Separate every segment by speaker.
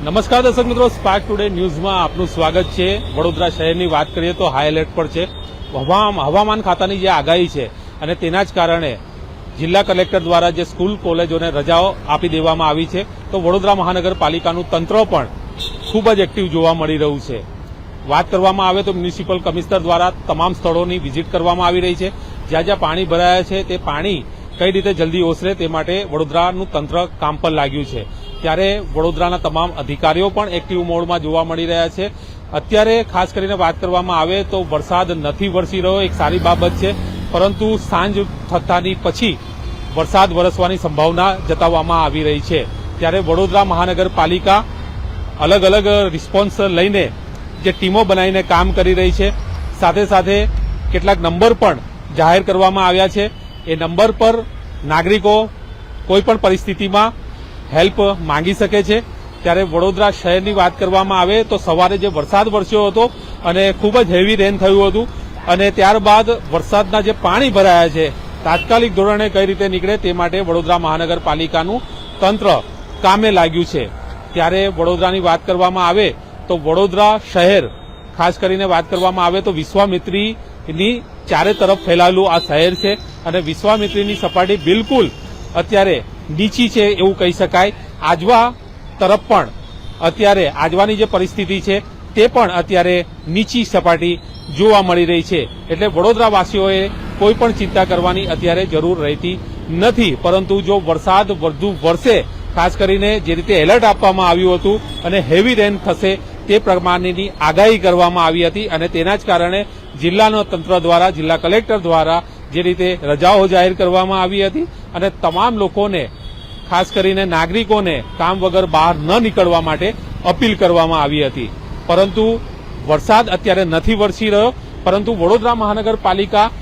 Speaker 1: નમસ્કાર દર્શક મિત્રો, સ્પાર્ક ટુડે ન્યૂઝમાં આપનું સ્વાગત છે। વડોદરા શહેરની વાત કરીએ તો હાઈ એલર્ટ પર છે। હવામાન ખાતાની જે આગાહી છે અને તેના જ કારણે જિલ્લા કલેક્ટર દ્વારા જે સ્કૂલ કોલેજોને રજાઓ આપી દેવામાં આવી છે, તો વડોદરા મહાનગરપાલિકાનું તંત્ર પણ ખૂબ જ એક્ટિવ જોવા મળી રહ્યું છે। વાત કરવામાં આવે તો મ્યુનિસિપલ કમિશનર દ્વારા તમામ સ્થળોની વિઝિટ કરવામાં આવી રહી છે। જ્યાં જ્યાં પાણી ભરાયા છે તે પાણી કઈ રીતે જલ્દી ઓસરે તે માટે વડોદરાનું તંત્ર કામ પર લાગ્યું છે। ત્યારે વડોદરાના તમામ અધિકારીઓ પણ એક્ટિવ મોડમાં જોવા મળી રહ્યા છે। અત્યારે ખાસ કરીને વાત કરવામાં આવે તો વરસાદ નથી વરસી રહ્યો, એક સારી બાબત છે, પરંતુ સાંજ થતાની પછી વરસાદ વરસવાની સંભાવના જતાવવામાં આવી રહી છે। ત્યારે વડોદરા મહાનગરપાલિકા અલગ અલગ રિસ્પોન્સ લઈને જે ટીમો બનાવીને કામ કરી રહી છે, સાથે સાથે કેટલાક નંબર પણ જાહેર કરવામાં આવ્યા છે। એ નંબર પર નાગરિકો કોઈપણ પરિસ્થિતિમાં હેલ્પ માંગી શકે છે। ત્યારે વડોદરા શહેરની વાત કરવામાં આવે તો સવારે જે વરસાદ વરસ્યો હતો અને ખૂબ જ હેવી રેન થયું હતું અને ત્યારબાદ વરસાદના જે પાણી ભરાયા છે તાત્કાલિક ધોરણે કઈ રીતે નીકળે તે માટે વડોદરા મહાનગરપાલિકાનું તંત્ર કામે લાગ્યું છે। ત્યારે વડોદરાની વાત કરવામાં આવે તો વડોદરા શહેર ખાસ કરીને વાત કરવામાં આવે તો વિશ્વામિત્રીની ચારે તરફ ફેલાયેલું આ શહેર છે અને વિશ્વામિત્રીની સપાટી બિલકુલ અત્યારે નીચી છે એવું કહી શકાય। આજવા તરફ પણ અત્યારે આજવાની જે પરિસ્થિતિ છે તે પણ અત્યારે નીચી સપાટી જોવા મળી રહી છે। એટલે વડોદરાવાસીઓએ કોઈ પણ ચિંતા કરવાની અત્યારે જરૂર રહેતી નથી, પરંતુ જો વરસાદ વધુ વરસે, ખાસ કરીને જે રીતે એલર્ટ આપવામાં આવ્યું હતું અને હેવી રેન થશે તે પ્રમાણેની આગાહી કરવામાં આવી હતી અને તેના જ કારણે જિલ્લાનો તંત્ર દ્વારા, જિલ્લા કલેક્ટર દ્વારા જે રીતે રજાઓ જાહેર કરવામાં આવી હતી અને તમામ લોકોને, ખાસ કરીને નાગરિકોને કામ વગર બહાર ન નીકળવા માટે અપીલ કરવામાં આવી હતી। પરંતુ વરસાદ અત્યારે નથી વરસી રહ્યો, પરંતુ વડોદરા મહાનગરપાલિકા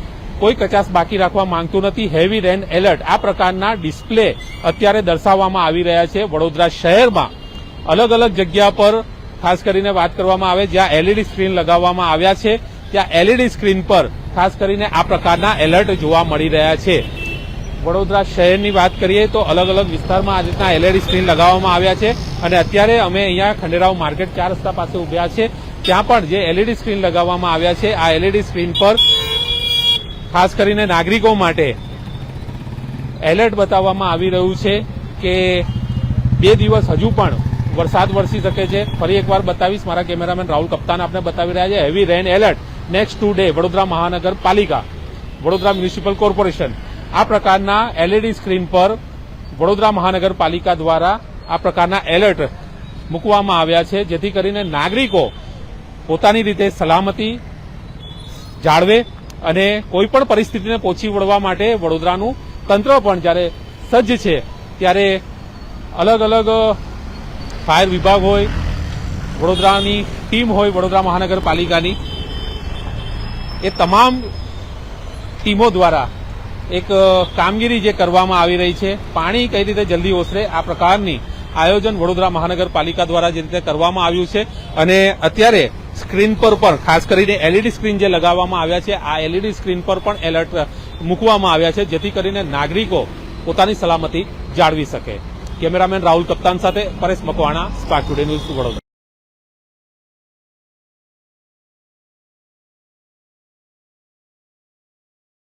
Speaker 1: કોઈ કચાશ બાકી રાખવા માંગતું નથી। હેવી રેન એલર્ટ આ પ્રકારના ડિસ્પ્લે અત્યારે દર્શાવવામાં આવી રહ્યા છે વડોદરા શહેરમાં અલગ અલગ જગ્યા પર। ખાસ કરીને વાત કરવામાં આવે જ્યાં એલઈડી સ્ક્રીન લગાવવામાં આવ્યા છે ત્યાં એલઈડી સ્ક્રીન પર ખાસ કરીને આ પ્રકારના એલર્ટ જોવા મળી રહ્યા છે। વડોદરા શહેરની વાત કરીએ તો અલગ અલગ વિસ્તારમાં આ રીતના એલઈડી સ્ક્રીન લગાવવામાં આવ્યા છે અને અત્યારે અમે અહીંયા ખંડેરાવ માર્કેટ 4 રસ્તા પાસે ઉભ્યા છે, ત્યાં પણ જે એલઈડી સ્ક્રીન લગાવવામાં આવ્યા છે આ એલઈડી સ્ક્રીન પર ખાસ કરીને નાગરિકો માટે એલર્ટ બતાવવામાં આવી રહ્યું છે કે 2 દિવસ હજુ પણ વરસાદ વરસી શકે છે। ફરી એકવાર બતાવીશ, મારા કેમેરામેન રાહુલ કપ્તાન આપને બતાવી રહ્યા છે। Heavy rain alert next 2 day Vadodara મહાનગરપાલિકા, વડોદરા મ્યુનિસિપલ કોર્પોરેશન આ પ્રકારના એલઈડી સ્ક્રીન પર વડોદરા મહાનગરપાલિકા દ્વારા આ પ્રકારના એલર્ટ મૂકવામાં આવ્યા છે, જેથી કરીને નાગરિકો પોતાની રીતે સલામતી જાળવે અને કોઈપણ પરિસ્થિતિને પહોંચી વળવા માટે વડોદરાનું તંત્ર પણ જ્યારે સજ્જ છે ત્યારે અલગ અલગ ફાયર વિભાગ હોય, વડોદરાની ટીમ હોય વડોદરા મહાનગરપાલિકાની, એ તમામ ટીમો દ્વારા એક કામગીરી જે કરવામાં આવી રહી છે, પાણી કઈ રીતે જલ્દી ઓસરે આ પ્રકારની આયોજન વડોદરા મહાનગરપાલિકા દ્વારા જે રીતે કરવામાં આવ્યું છે અને અત્યારે સ્ક્રીન પર પણ ખાસ કરીને એલઈડી સ્ક્રીન જે લગાવવામાં આવ્યા છે આ એલઈડી સ્ક્રીન પર પણ એલર્ટ મૂકવામાં આવ્યા છે, જેથી કરીને નાગરિકો પોતાની સલામતી જાળવી શકે। કેમેરામેન રાહુલ કપ્તાન સાથે Paresh Makwana, spark today news, Vadodara.